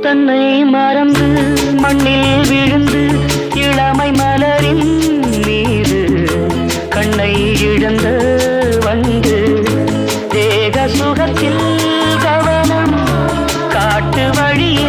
தன்னை மறந்து மண்ணில் விழுந்து இளமை மலரின் மீது கண்ணை இழந்த வந்து தேக சுகத்தில் கவனம் காட்டு வழியே